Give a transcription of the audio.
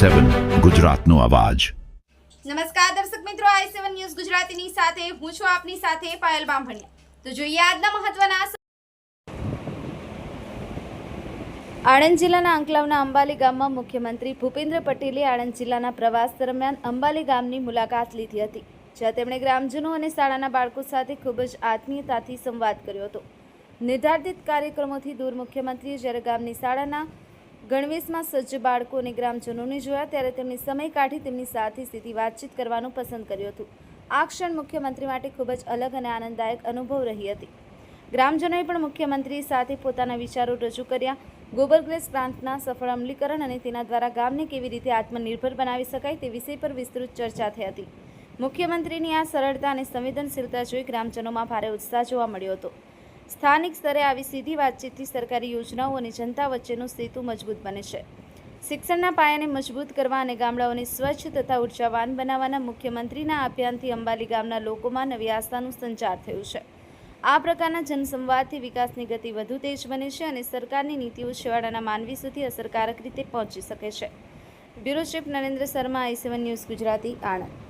i7 ગુજરાતનો અવાજ। નમસ્કાર દર્શક મિત્રો, i7 ન્યૂઝ ગુજરાતીની સાથે હું છું આપની સાથે પાયલ બામભણિયા। તો જોઈએ આજના મહત્વના। આણંદ જિલ્લાના અંકલાવના અંબાલી ગામમાં મુખ્યમંત્રી ભૂપેન્દ્ર પટેલે આણંદ જિલ્લાના પ્રવાસ દરમિયાન અંબાલી ગામની મુલાકાત લીધી હતી, જ્યાં તેમણે ગ્રામજનો અને શાળાના બાળકો સાથે ખૂબ જ આત્મીયતાથી સંવાદ કર્યો હતો। નિર્ધારિત કાર્યક્રમોથી દૂર મુખ્યમંત્રીએ જ્યારે ગામની શાળાના ગણવેશમાં સજ્જ બાળકો અને ગ્રામજનોને જોયા ત્યારે તેમણે સમય કાઢી તેમની સાથે સીધી વાતચીત કરવાનું પસંદ કર્યું હતું। આ ક્ષણ મુખ્યમંત્રી માટે ખૂબ જ અલગ અને આનંદદાયક અનુભવ રહી હતી। ગ્રામજનોએ પણ મુખ્યમંત્રી સાથે પોતાના વિચારો રજૂ કર્યા। ગોબર ગેસ પ્લાન્ટના સફળ અમલીકરણ અને તેના દ્વારા ગામને કેવી રીતે આત્મનિર્ભર બનાવી શકાય તે વિષય પર વિસ્તૃત ચર્ચા થઈ હતી। મુખ્યમંત્રીની આ સરળતા અને સંવેદનશીલતા જોઈ ગ્રામજનોમાં ભારે ઉત્સાહ જોવા મળ્યો હતો। સ્થાનિક સ્તરે આવી સીધી વાતચીતથી સરકારી યોજનાઓ અને જનતા વચ્ચેનો સેતુ મજબૂત બને છે। શિક્ષણના પાયાને મજબૂત કરવા અને ગામડાઓને સ્વચ્છ તથા ઉર્જાવાન બનાવવાના મુખ્યમંત્રીના અભિયાનથી અંબાલી ગામના લોકોમાં નવી આસ્થાનું સંચાર થયું છે। આ પ્રકારના જનસંવાદથી વિકાસની ગતિ વધુ તેજ બને છે અને સરકારની નીતિઓ છેવાડાના માનવી સુધી અસરકારક રીતે પહોંચી શકે છે। Bureau chief Narendra Sharma, i7 news Gujarati, Anand.